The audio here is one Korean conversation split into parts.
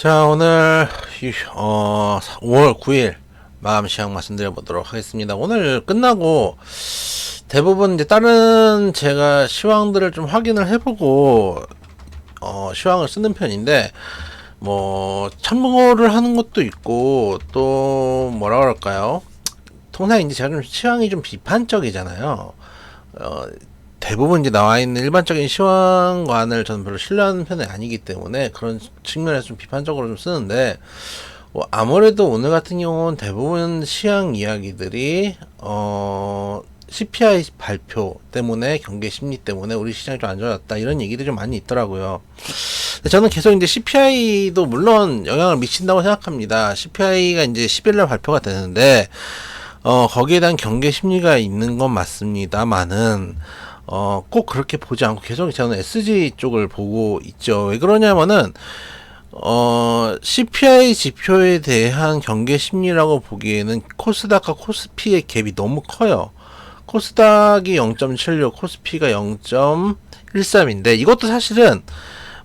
자, 오늘 5월 9일 마감 시황 말씀드려 보도록 하겠습니다. 오늘 끝나고 대부분 이제 다른 제가 시황들을 좀 확인을 해보고 시황을 쓰는 편인데, 뭐 참고를 하는 것도 있고, 또 뭐라 그럴까요? 통상 이제 제가 좀 시황이 좀 비판적이잖아요. 대부분 이제 나와 있는 일반적인 시황관을 저는 별로 신뢰하는 편이 아니기 때문에 그런 측면에서 좀 비판적으로 좀 쓰는데, 아무래도 오늘 같은 경우는 대부분 시황 이야기들이 CPI 발표 때문에, 경기 심리 때문에 우리 시장이 좀 안 좋아졌다, 이런 얘기들이 좀 많이 있더라고요. 근데 저는 계속 이제 CPI도 물론 영향을 미친다고 생각합니다. CPI가 이제 10일날 발표가 되는데 거기에 대한 경계 심리가 있는 건 맞습니다만은 꼭 그렇게 보지 않고 계속 저는 SG 쪽을 보고 있죠. 왜 그러냐면은 CPI 지표에 대한 경계 심리라고 보기에는 코스닥과 코스피의 갭이 너무 커요. 코스닥이 0.76, 코스피가 0.13인데 이것도 사실은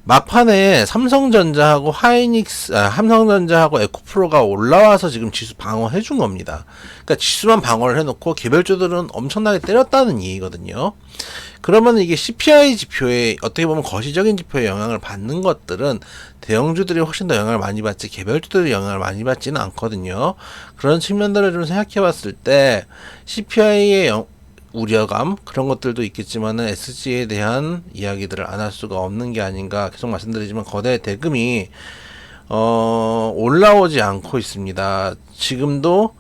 막판에 삼성전자하고 삼성전자하고 에코프로가 올라와서 지금 지수 방어해 준 겁니다. 그러니까 지수만 방어를 해놓고 개별주들은 엄청나게 때렸다는 얘기거든요. 그러면 이게 CPI 지표에 어떻게 보면 거시적인 지표에 영향을 받는 것들은 대형주들이 훨씬 더 영향을 많이 받지 개별주들이 영향을 많이 받지는 않거든요. 그런 측면들을 좀 생각해 봤을 때 CPI의 우려감, 그런 것들도 있겠지만은 SG에 대한 이야기들을 안 할 수가 없는 게 아닌가. 계속 말씀드리지만 거대 대금이 올라오지 않고 있습니다. 지금도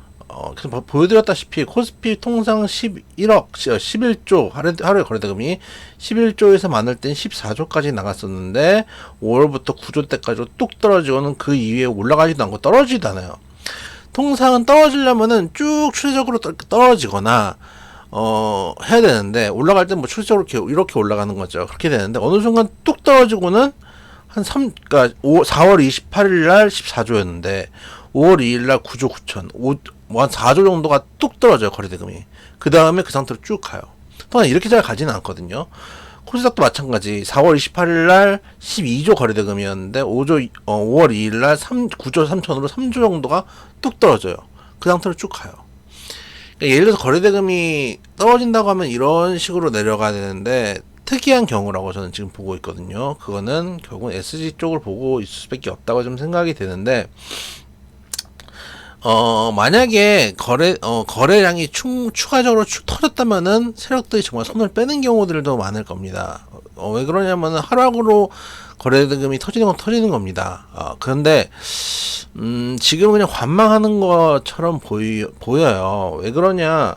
계속 보여드렸다시피 코스피 통상 11조 하루에 거래대금이 11조에서 많을 땐 14조까지 나갔었는데 5월부터 9조 때까지 뚝 떨어지고는 그 이후에 올라가지도 않고 떨어지지도 않아요. 통상은 떨어지려면은 쭉 추세적으로 떨어지거나 해야 되는데, 올라갈 땐 뭐 추세적으로 이렇게 올라가는 거죠. 그렇게 되는데, 어느 순간 뚝 떨어지고는 그러니까 4월 28일 날 14조였는데, 5월 2일 날 9조 9천, 한 4조 정도가 뚝 떨어져요, 거래대금이. 그 다음에 그 상태로 쭉 가요. 또한 이렇게 잘 가지는 않거든요. 코스닥도 마찬가지. 4월 28일 날 12조 거래대금이었는데, 5월 2일 날 9조 3천으로 3조 정도가 뚝 떨어져요. 그 상태로 쭉 가요. 예를 들어서 거래대금이 떨어진다고 하면 이런 식으로 내려가야 되는데, 특이한 경우라고 저는 지금 보고 있거든요. 그거는 결국은 SG 쪽을 보고 있을 수밖에 없다고 좀 생각이 되는데, 만약에 거래량이 추가적으로 터졌다면은 세력들이 정말 손을 빼는 경우들도 많을 겁니다. 왜 그러냐면은 하락으로 거래대금이 터지는 건 터지는 겁니다. 그런데 지금 그냥 관망하는 것처럼 보여요. 왜 그러냐?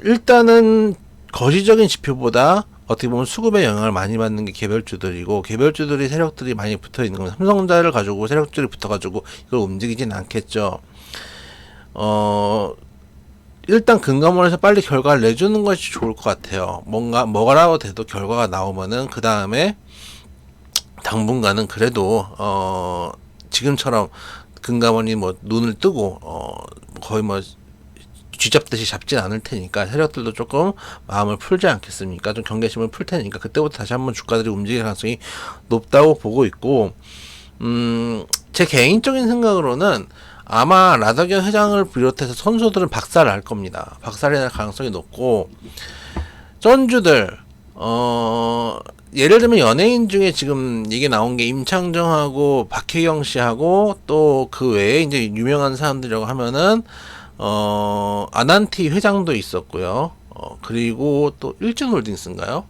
일단은 거시적인 지표보다 어떻게 보면 수급에 영향을 많이 받는 게 개별주들이고, 개별주들이 세력들이 많이 붙어 있는 겁니다. 삼성전자를 가지고 세력들이 붙어가지고 이걸 움직이진 않겠죠. 일단 금감원에서 빨리 결과를 내주는 것이 좋을 것 같아요. 뭐라고 돼도 결과가 나오면은 그 다음에 당분간은 그래도 지금처럼 금감원이 뭐 눈을 뜨고 거의 뭐 쥐잡듯이 잡진 않을 테니까 세력들도 조금 마음을 풀지 않겠습니까? 좀 경계심을 풀 테니까 그때부터 다시 한번 주가들이 움직일 가능성이 높다고 보고 있고, 제 개인적인 생각으로는 아마 라더견 회장을 비롯해서 선수들은 박살날 겁니다. 박살이 날 가능성이 높고, 전주들 예를 들면 연예인 중에 지금 얘기 나온 게 임창정하고 박혜경 씨하고 또 그 외에 이제 유명한 사람들이라고 하면은 아난티 회장도 있었고요. 그리고 또 일진홀딩스인가요?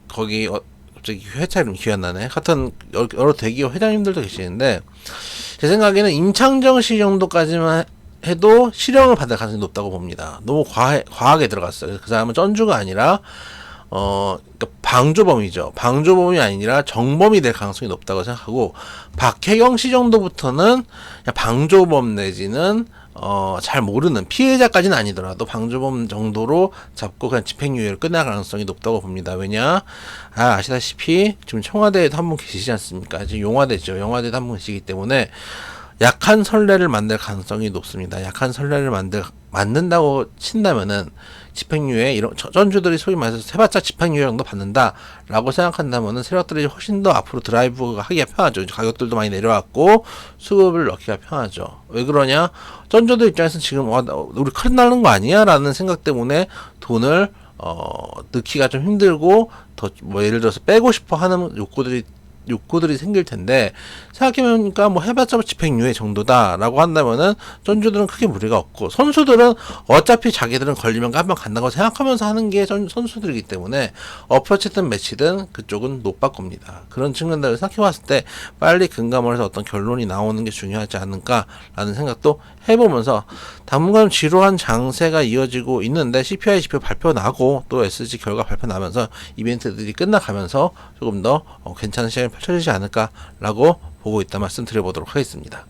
거기 갑자기 회차 이름 기억 안 나네. 하여튼 여러 대기업 회장님들도 계시는데, 제 생각에는 임창정 씨 정도까지만 해도 실형을 받을 가능성이 높다고 봅니다. 너무 과하게 들어갔어요. 그 사람은 전주가 아니라 그러니까 방조범이죠. 방조범이 아니라 정범이 될 가능성이 높다고 생각하고, 박혜경 씨 정도부터는 그냥 방조범 내지는 잘 모르는 피해자까지는 아니더라도 방조범 정도로 잡고 그냥 집행유예를 끝낼 가능성이 높다고 봅니다. 왜냐? 아시다시피 지금 청와대에도 한 분 계시지 않습니까? 지금 용화대죠. 용화대도 한 분 계시기 때문에 약한 선례를 만들 가능성이 높습니다. 약한 선례를 만든다고 친다면은 집행유예 이런 전주들이 소위 말해서 해봤자 집행유예 정도 받는다라고 생각한다면은 세력들이 훨씬 더 앞으로 드라이브가 하기가 편하죠. 가격들도 많이 내려왔고 수급을 넣기가 편하죠. 왜 그러냐? 전주들 입장에서는 지금 우리 큰일 나는 거 아니야라는 생각 때문에 돈을 넣기가 좀 힘들고 더 뭐 예를 들어서 빼고 싶어 하는 욕구들이 생길 텐데, 생각해보니까 뭐 해봤자 집행유예 정도다라고 한다면은 전주들은 크게 무리가 없고, 선수들은 어차피 자기들은 걸리면 한번 간다고 생각하면서 하는 게 선수들이기 때문에 어프로치든 매치든 그쪽은 노빠 겁니다. 그런 측면들을 생각해봤을 때 빨리 금감원에서 해서 어떤 결론이 나오는 게 중요하지 않을까라는 생각도 해보면서, 당분간 지루한 장세가 이어지고 있는데 CPI 지표 발표 나고 또 SG 결과 발표 나면서 이벤트들이 끝나가면서 조금 더 괜찮은 시장이 펼쳐지지 않을까라고 보고 있다 말씀드려보도록 하겠습니다.